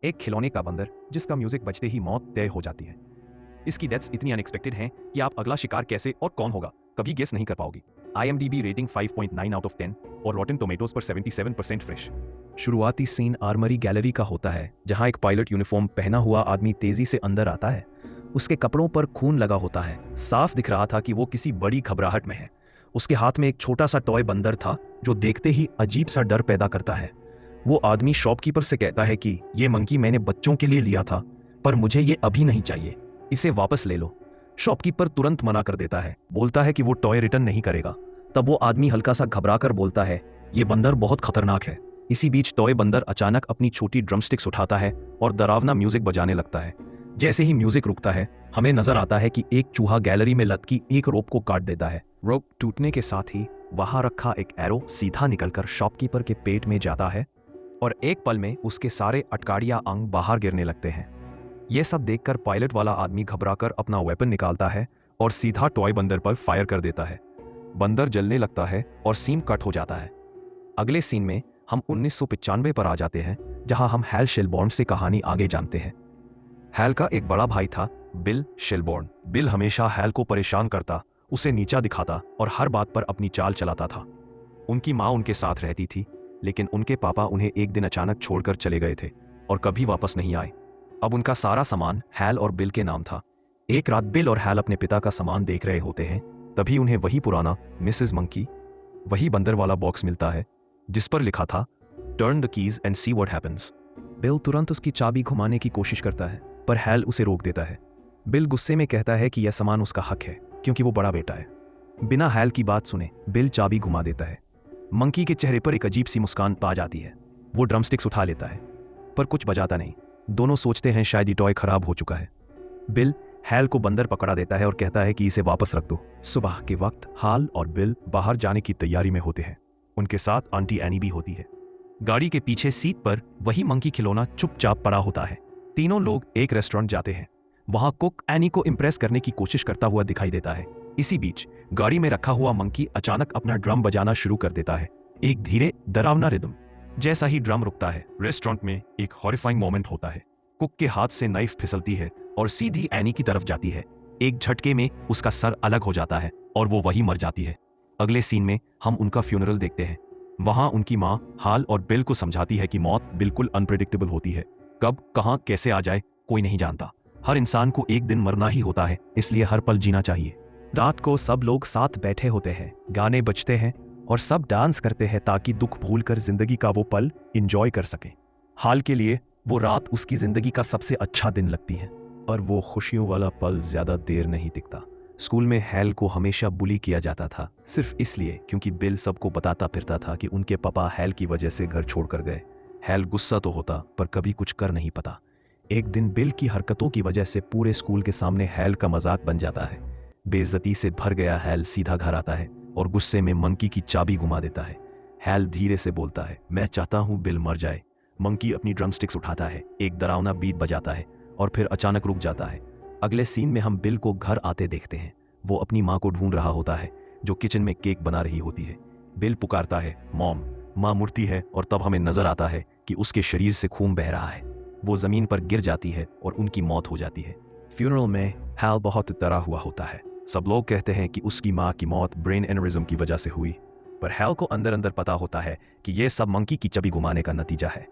एक खिलौने का बंदर जिसका म्यूजिक बजते ही मौत तय हो जाती है। इसकी डेथ्स इतनी अनएक्सपेक्टेड हैं कि आप अगला शिकार कैसे और कौन होगा कभी गेस नहीं कर पाओगी। IMDb रेटिंग 5.9 आउट ऑफ 10 और रॉटन टोमेटोज पर 77% फ्रेश। शुरुआती सीन आर्मरी गैलरी का होता है जहां एक पायलट यूनिफॉर्म पहना हुआ आदमी तेजी से अंदर आता है। उसके कपड़ों पर खून लगा होता है। साफ दिख रहा था कि वो किसी बड़ी घबराहट में है। उसके हाथ में एक छोटा सा टॉय बंदर था जो देखते ही अजीब सा डर पैदा करता है। वो आदमी शॉपकीपर से कहता है कि ये मंकी मैंने बच्चों के लिए लिया था, पर मुझे ये अभी नहीं चाहिए, इसे वापस ले लो। शॉपकीपर तुरंत मना कर देता है, बोलता है कि वो टॉय रिटर्न नहीं करेगा। तब वो आदमी हल्का सा घबराकर बोलता है, ये बंदर बहुत खतरनाक है। इसी बीच टॉय बंदर अचानक अपनी छोटी ड्रमस्टिक्स उठाता है और डरावना म्यूजिक बजाने लगता है। जैसे ही म्यूजिक रुकता है, हमें नजर आता है कि एक चूहा गैलरी में लटकी एक रोप को काट देता है। रोप टूटने के साथ ही वहां रखा एक एरो सीधा निकलकर शॉपकीपर के पेट में जाता है और एक पल में उसके सारे अटकाड़िया अंग बाहर गिरने लगते हैं। यह सब देखकर पायलट वाला आदमी घबराकर अपना वेपन निकालता है और सीधा टॉय बंदर पर फायर कर देता है। बंदर जलने लगता है और सीम कट हो जाता है। अगले सीन में हम 1995 पर आ जाते हैं, जहां हम हैल शेलबॉर्न से कहानी आगे जानते हैं। हैल का एक बड़ा भाई था, बिल शेलबॉर्न। बिल हमेशा हैल को परेशान करता, उसे नीचा दिखाता और हर बात पर अपनी चाल चलाता था। उनकी माँ उनके साथ रहती थी, लेकिन उनके पापा उन्हें एक दिन अचानक छोड़कर चले गए थे और कभी वापस नहीं आए। अब उनका सारा सामान हैल और बिल के नाम था। एक रात बिल और हैल अपने पिता का सामान देख रहे होते हैं, तभी उन्हें वही पुराना मिसेस मंकी, वही बंदर वाला बॉक्स मिलता है जिस पर लिखा था turn the keys and see what happens. Bill तुरंत उसकी चाबी घुमाने की कोशिश करता है, पर हैल उसे रोक देता है। बिल गुस्से में कहता है कि यह सामान उसका हक है क्योंकि वो बड़ा बेटा है। बिना हैल की बात सुने बिल चाबी घुमा देता है। मंकी के चेहरे पर एक अजीब सी मुस्कान पा जाती है। वो ड्रमस्टिक्स उठा लेता है, पर कुछ बजाता नहीं। दोनों सोचते हैं शायद ये टॉय खराब हो चुका है। बिल हैल को बंदर पकड़ा देता है और कहता है कि इसे वापस रख दो। सुबह के वक्त हाल और बिल बाहर जाने की तैयारी में होते हैं। उनके साथ आंटी एनी भी होती है। गाड़ी के पीछे सीट पर वही मंकी खिलौना चुपचाप पड़ा होता है। तीनों लोग एक रेस्टोरेंट जाते हैं। वहां कुक एनी को इम्प्रेस करने की कोशिश करता हुआ दिखाई देता है। इसी बीच गाड़ी में रखा हुआ मंकी अचानक अपना ड्रम बजाना शुरू कर देता है, एक धीरे डरावना रिदम। जैसा ही ड्रम रुकता है, रेस्टोरेंट में एक हॉरिफाइंग मोमेंट होता है। कुक के हाथ से नाइफ फिसलती है और सीधी एनी की तरफ जाती है। एक झटके में उसका सर अलग हो जाता है और वो वही मर जाती है। अगले सीन में हम उनका फ्यूनरल देखते हैं। वहां उनकी माँ हाल और बिल को समझाती है कि मौत बिल्कुल अनप्रेडिक्टेबल होती है। कब कहां कैसे आ जाए कोई नहीं जानता। हर इंसान को एक दिन मरना ही होता है, इसलिए हर पल जीना चाहिए। रात को सब लोग साथ बैठे होते हैं, गाने बजते हैं और सब डांस करते हैं ताकि दुख भूलकर जिंदगी का वो पल एंजॉय कर सके। हाल के लिए वो रात उसकी जिंदगी का सबसे अच्छा दिन लगती है, पर वो खुशियों वाला पल ज्यादा देर नहीं टिकता। स्कूल में हैल को हमेशा बुली किया जाता था, सिर्फ इसलिए क्योंकि बिल सबको बताता फिरता था कि उनके पापा हैल की वजह से घर छोड़कर गए। हैल गुस्सा तो होता पर कभी कुछ कर नहीं पाता। एक दिन बिल की हरकतों की वजह से पूरे स्कूल के सामने हैल का मजाक बन जाता है। बेइज्जती से भर गया हैल सीधा घर आता है और गुस्से में मंकी की चाबी घुमा देता है। हैल धीरे से बोलता है, मैं चाहता हूं बिल मर जाए। मंकी अपनी ड्रमस्टिक्स उठाता है, एक डरावना बीट बजाता है और फिर अचानक रुक जाता है। अगले सीन में हम बिल को घर आते देखते हैं। वो अपनी माँ को ढूंढ रहा होता है जो किचन में केक बना रही होती है। बिल पुकारता है, मॉम। माँ मुड़ती है और तब हमें नजर आता है कि उसके शरीर से खून बह रहा है। वो जमीन पर गिर जाती है और उनकी मौत हो जाती है। फ्यूनरल में हैल बहुत डरा हुआ होता है। सब लोग कहते हैं कि उसकी माँ की मौत ब्रेन एनेरिज्म की वजह से हुई, पर हैल को अंदर अंदर पता होता है कि यह सब मंकी की चाबी घुमाने का नतीजा है।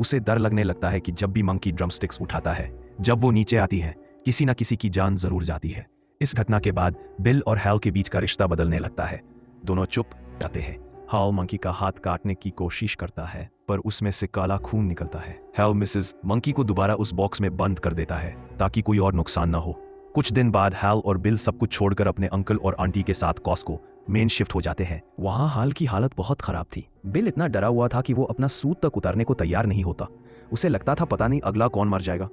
उसे डर लगने लगता है कि जब भी मंकी ड्रमस्टिक्स उठाता है, जब वो नीचे आती है, किसी न किसी की जान जरूर जाती है। इस घटना के बाद बिल और हैल के बीच का रिश्ता बदलने लगता है। दोनों चुप जाते हैं। हैल मंकी का हाथ काटने की कोशिश करता है, पर उसमें से काला खून निकलता है। हैल मिसेस मंकी को दोबारा उस बॉक्स में बंद कर देता है ताकि कोई और नुकसान न हो। कुछ दिन बाद हैल और बिल सब कुछ छोड़कर अपने अंकल और आंटी के साथ कॉस्को मेन शिफ्ट हो जाते हैं। वहां हाल की हालत बहुत खराब थी। बिल इतना डरा हुआ था कि वो अपना सूट तक उतारने को तैयार नहीं होता। उसे लगता था पता नहीं अगला कौन मर जाएगा।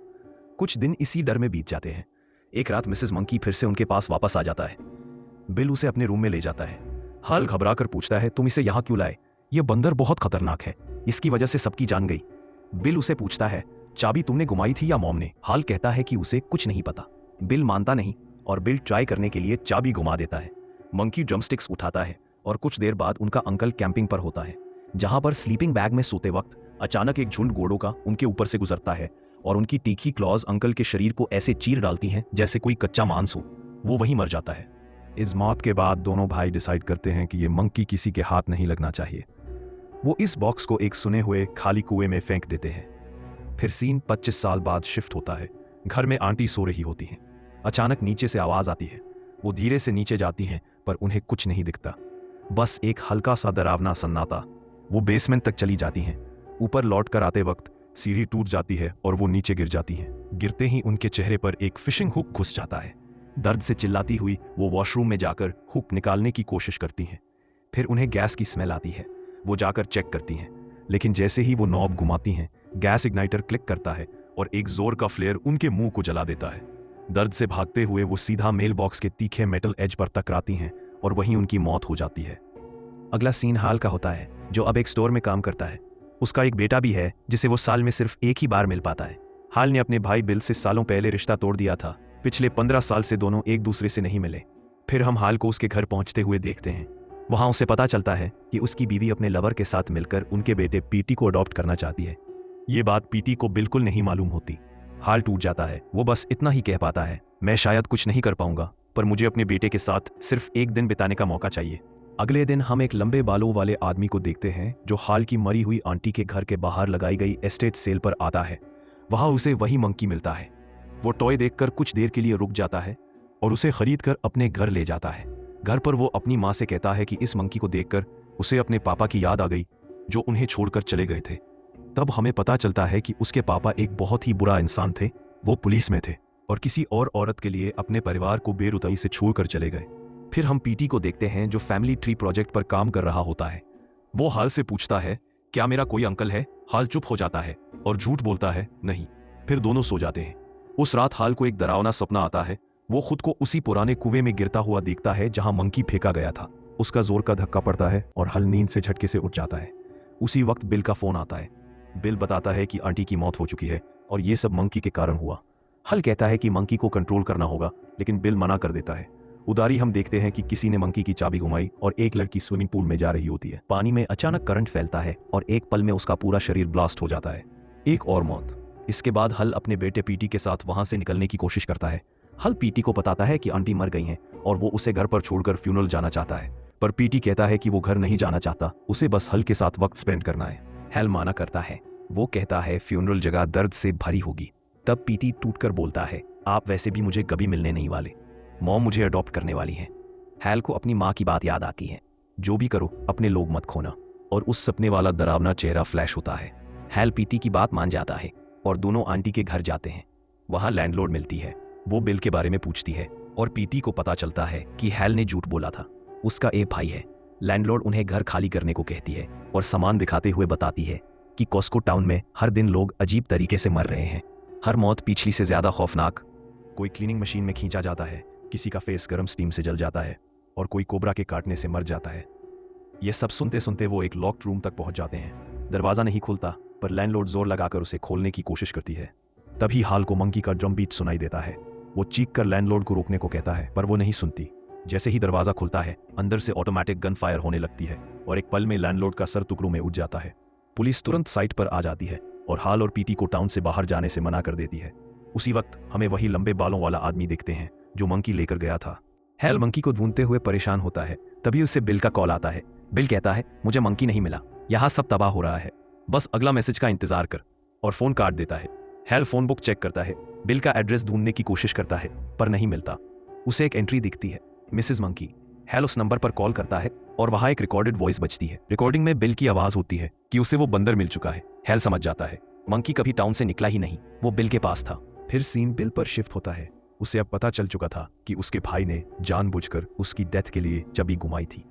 कुछ दिन इसी डर में बीत जाते हैं। एक रात मिसेस मंकी फिर से उनके पास वापस आ जाता है। बिल उसे अपने रूम में ले जाता है। हाल घबरा कर पूछता है, तुम इसे यहाँ क्यों लाए? यह बंदर बहुत खतरनाक है, इसकी वजह से सबकी जान गई। बिल उसे पूछता है, चाबी तुमने घुमाई थी या मॉम ने? हाल कहता है कि उसे कुछ नहीं पता। बिल मानता नहीं और बिल ट्राई करने के लिए चाबी घुमा देता है। मंकी ड्रमस्टिक्स उठाता है और कुछ देर बाद उनका अंकल कैंपिंग पर होता है, जहां पर स्लीपिंग बैग में सोते वक्त अचानक एक झुंड घोड़ों का उनके ऊपर से गुजरता है और उनकी तीखी क्लॉज अंकल के शरीर को ऐसे चीर डालती हैं जैसे कोई कच्चा मांस हो। वो वहीं मर जाता है। इस मौत के बाद दोनों भाई डिसाइड करते हैं कि ये मंकी किसी के हाथ नहीं लगना चाहिए। वो इस बॉक्स को एक सुने हुए खाली कुएं में फेंक देते हैं। फिर सीन 25 साल बाद शिफ्ट होता है। घर में आंटी सो रही होती हैं। अचानक नीचे से आवाज आती है। वो धीरे से नीचे जाती हैं पर उन्हें कुछ नहीं दिखता, बस एक हल्का सा डरावना सन्नाटा। वो बेसमेंट तक चली जाती हैं। ऊपर लौट कर आते वक्त सीढ़ी टूट जाती है और वो नीचे गिर जाती हैं। गिरते ही उनके चेहरे पर एक फिशिंग हुक घुस जाता है। दर्द से चिल्लाती हुई वो वॉशरूम में जाकर हुक निकालने की कोशिश करती हैं। फिर उन्हें गैस की स्मेल आती है। वो जाकर चेक करती हैं, लेकिन जैसे ही वो नॉब घुमाती हैं गैस इग्नाइटर क्लिक करता है और एक जोर का फ्लेयर उनके मुंह को जला देता है। दर्द से भागते हुए वो सीधा मेल बॉक्स के तीखे मेटल एज पर टकराती हैं और वहीं उनकी मौत हो जाती है। अगला सीन हाल का होता है, जो अब एक स्टोर में काम करता है। उसका एक बेटा भी है जिसे वो साल में सिर्फ एक ही बार मिल पाता है। हाल ने अपने भाई बिल से सालों पहले रिश्ता तोड़ दिया था। पिछले 15 साल से दोनों एक दूसरे से नहीं मिले। फिर हम हाल को उसके घर पहुंचते हुए देखते हैं। वहां उसे पता चलता है कि उसकी बीवी अपने लवर के साथ मिलकर उनके बेटे पीटी को अडॉप्ट करना चाहती है। ये बात पीटी को बिल्कुल नहीं मालूम होती। हाल टूट जाता है। वो बस इतना ही कह पाता है, मैं शायद कुछ नहीं कर पाऊंगा, पर मुझे अपने बेटे के साथ सिर्फ एक दिन बिताने का मौका चाहिए। अगले दिन हम एक लंबे बालों वाले आदमी को देखते हैं जो हाल की मरी हुई आंटी के घर के बाहर लगाई गई एस्टेट सेल पर आता है। वहां उसे वही मंकी मिलता है। वो टॉय देखकर कुछ देर के लिए रुक जाता है और उसे खरीद कर अपने घर ले जाता है। घर पर वो अपनी माँ से कहता है कि इस मंकी को देखकर उसे अपने पापा की याद आ गई जो उन्हें छोड़कर चले गए थे। तब हमें पता चलता है कि उसके पापा एक बहुत ही बुरा इंसान थे। वो पुलिस में थे और किसी और औरत के लिए अपने परिवार को बेरुतई से छोड़कर चले गए। फिर हम पीटी को देखते हैं जो फैमिली ट्री प्रोजेक्ट पर काम कर रहा होता है। वो हाल से पूछता है, क्या मेरा कोई अंकल है? हाल चुप हो जाता है और झूठ बोलता है, नहीं। फिर दोनों सो जाते हैं। उस रात हाल को एक डरावना सपना आता है। वो खुद को उसी पुराने कुएं में गिरता हुआ देखता है जहां मंकी फेंका गया था। उसका जोर का धक्का पड़ता है और हल नींद से झटके से उठ जाता है। उसी वक्त बिल का फोन आता है। बिल बताता है कि आंटी की मौत हो चुकी है और ये सब मंकी के कारण हुआ। हल कहता है कि मंकी को कंट्रोल करना होगा, लेकिन बिल मना कर देता है। उदारी हम देखते हैं कि किसी ने मंकी की चाबी घुमाई और एक लड़की स्विमिंग पूल में जा रही होती है। पानी में अचानक करंट फैलता है और एक पल में उसका पूरा शरीर ब्लास्ट हो जाता है। एक और मौत। इसके बाद हल अपने बेटे पीटी के साथ वहां से निकलने की कोशिश करता है। हल पीटी को बताता है कि आंटी मर गई हैं और वो उसे घर पर छोड़कर फ्यूनरल जाना चाहता है, पर पीटी कहता है कि वो घर नहीं जाना चाहता, उसे बस हल के साथ वक्त स्पेंड करना है। हल माना करता है। वो कहता है फ्यूनरल जगह दर्द से भरी होगी। तब पीटी टूटकर बोलता है, आप वैसे भी मुझे कभी मिलने नहीं वाले, मॉम मुझे अडॉप्ट करने वाली है। हैल को अपनी माँ की बात याद आती है, जो भी करो अपने लोग मत खोना, और उस सपने वाला डरावना चेहरा फ्लैश होता है। हैल पीटी की बात मान जाता है और दोनों आंटी के घर जाते हैं। वहां लैंडलॉर्ड मिलती है। वो बिल के बारे में पूछती है और पीटी को पता चलता है कि हैल ने झूठ बोला था। उसका एक भाई है। लैंडलॉर्ड उन्हें घर खाली करने को कहती है और सामान दिखाते हुए बताती है कि कॉस्को टाउन में हर दिन लोग अजीब तरीके से मर रहे हैं, हर मौत पिछली से ज्यादा खौफनाक। कोई क्लीनिंग मशीन में खींचा जाता है, किसी का फेस गर्म स्टीम से जल जाता है और कोई कोबरा के काटने से मर जाता है। ये सब सुनते सुनते वो एक लॉक्ड रूम तक पहुंच जाते हैं। दरवाजा नहीं खुलता, पर लैंडलॉर्ड जोर लगाकर उसे खोलने की कोशिश करती है। तभी हाल को मंकी का ड्रम बीट सुनाई देता है। वो चीख कर लैंडलॉर्ड को रोकने को कहता है, पर वो नहीं सुनती। जैसे ही दरवाजा खुलता है, अंदर से ऑटोमेटिक गन फायर होने लगती है और एक पल में लैंडलॉर्ड का सर टुकड़ों में उठ जाता है। पुलिस तुरंत साइट पर आ जाती है और हाल और पीटी को टाउन से बाहर जाने से मना कर देती है। उसी वक्त हमें वही लंबे बालों वाला आदमी देखते हैं जो मंकी लेकर गया था। हैल मंकी को ढूंढते हुए परेशान होता है। तभी उससे बिल का कॉल आता है। बिल कहता है, मुझे मंकी नहीं मिला, यहाँ सब तबाह हो रहा है, बस अगला मैसेज का इंतजार कर, और फोन काट देता है। हैल फोन बुक चेक करता है, बिल का एड्रेस ढूंढने की कोशिश करता है, पर नहीं मिलता। उसे एक एंट्री दिखती है, मिसेस मंकी। हैल उस नंबर पर कॉल करता है और वहां एक रिकॉर्डेड वॉइस बजती है। रिकॉर्डिंग में बिल की आवाज होती है कि उसे वो बंदर मिल चुका है। हैल समझ जाता है मंकी कभी टाउन से निकला ही नहीं, वो बिल के पास था। फिर सीन बिल पर शिफ्ट होता है। उसे अब पता चल चुका था कि उसके भाई ने जानबूझकर उसकी डेथ के लिए चाबी घुमाई थी।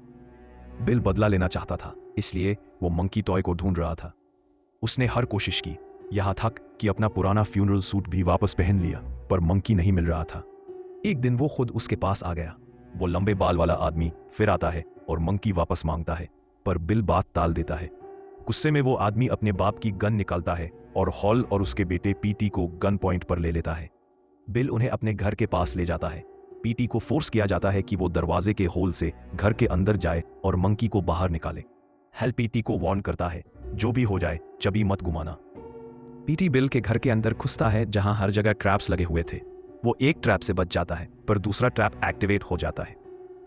बिल बदला लेना चाहता था, इसलिए वो मंकी टॉय को ढूंढ रहा था। उसने हर कोशिश की, यहां तक कि अपना पुराना फ्यूनरल सूट भी वापस पहन लिया, पर मंकी नहीं मिल रहा था। एक दिन वो खुद उसके पास आ गया। वो लंबे बाल वाला आदमी फिर आता है और मंकी वापस मांगता है, पर बिल बात टाल देता है। गुस्से में वो आदमी अपने बाप की गन निकालता है और हॉल और उसके बेटे पीटी को गन पॉइंट पर ले लेता है। बिल उन्हें अपने घर के पास ले जाता है। पीटी को फोर्स किया जाता है कि वो दरवाजे के होल से घर के अंदर जाए और मंकी को बाहर निकाले। हैल पीटी को वार्न करता है, जो भी हो जाए चाबी मत घुमाना। पीटी बिल के घर के अंदर घुसता है जहां हर जगह ट्रैप्स लगे हुए थे। वो एक ट्रैप से बच जाता है पर दूसरा ट्रैप एक्टिवेट हो जाता है।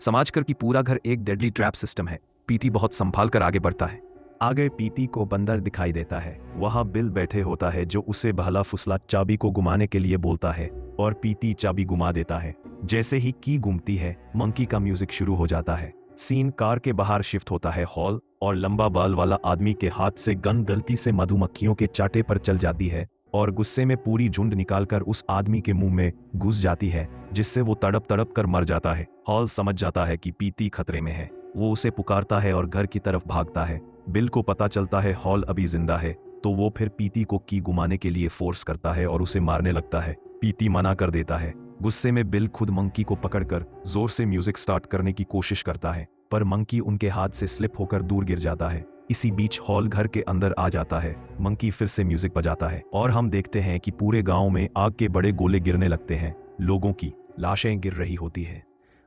समझ कर कि पूरा घर एक डेडली ट्रैप सिस्टम है, पीटी बहुत संभाल कर आगे बढ़ता है। आगे पीटी को बंदर दिखाई देता है। वहां बिल बैठे होता है जो उसे बहला फुसला चाबी को घुमाने के लिए बोलता है और पीटी चाबी घुमा देता है। जैसे ही की घूमती है मंकी का म्यूजिक शुरू हो जाता है। सीन कार के बाहर शिफ्ट होता है हॉल और लंबा बाल वाला आदमी के हाथ से गन गलती से मधुमक्खियों के चाटे पर चल जाती है और गुस्से में पूरी झुंड निकालकर उस आदमी के मुंह में घुस जाती है, जिससे वो तड़प तड़प कर मर जाता है। हॉल समझ जाता है कि पीटी खतरे में है। वो उसे पुकारता है और घर की तरफ भागता है। बिल को पता चलता है हॉल अभी जिंदा है, तो वो फिर पीटी को की घुमाने के लिए फोर्स करता है और उसे मारने लगता है। पीटी मना कर देता है। गुस्से में बिल खुद मंकी को पकड़कर जोर से म्यूजिक स्टार्ट करने की कोशिश करता है, पर मंकी उनके हाथ से स्लिप होकर दूर गिर जाता है। इसी बीच हॉल घर के अंदर आ जाता है। मंकी फिर से म्यूजिक बजाता है और हम देखते हैं कि पूरे गांव में आग के बड़े गोले गिरने लगते हैं। लोगों की लाशें गिर रही होती है।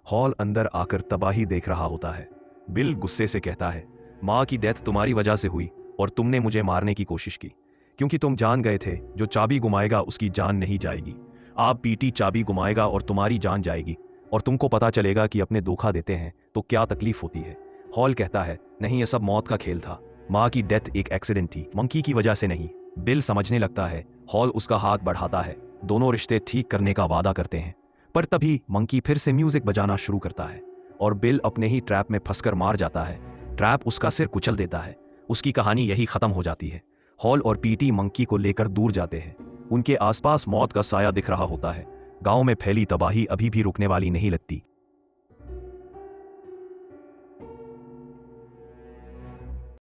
हॉल अंदर आकर तबाही देख रहा होता है। बिल गुस्से से कहता है, माँ की डेथ तुम्हारी वजह से हुई और तुमने मुझे मारने की कोशिश की, क्योंकि तुम जान गए थे जो चाबी घुमाएगा उसकी जान नहीं जाएगी। आप पीटी चाबी घुमाएगा और तुम्हारी जान जाएगी और तुमको पता चलेगा कि अपने धोखा देते हैं तो क्या तकलीफ होती है। हॉल कहता है, नहीं, यह सब मौत का खेल था। माँ की डेथ एक एक्सीडेंट थी, मंकी की वजह से नहीं। बिल समझने लगता है। हॉल उसका हाथ बढ़ाता है। दोनों रिश्ते ठीक करने का वादा करते हैं, पर तभी मंकी फिर से म्यूजिक बजाना शुरू करता है और बिल अपने ही ट्रैप में फंसकर मार जाता है। ट्रैप उसका सिर कुचल देता है। उसकी कहानी यही खत्म हो जाती है। हॉल और पीटी मंकी को लेकर दूर जाते हैं। उनके आसपास मौत का साया दिख रहा होता है। गांव में फैली तबाही अभी भी रुकने वाली नहीं लगती।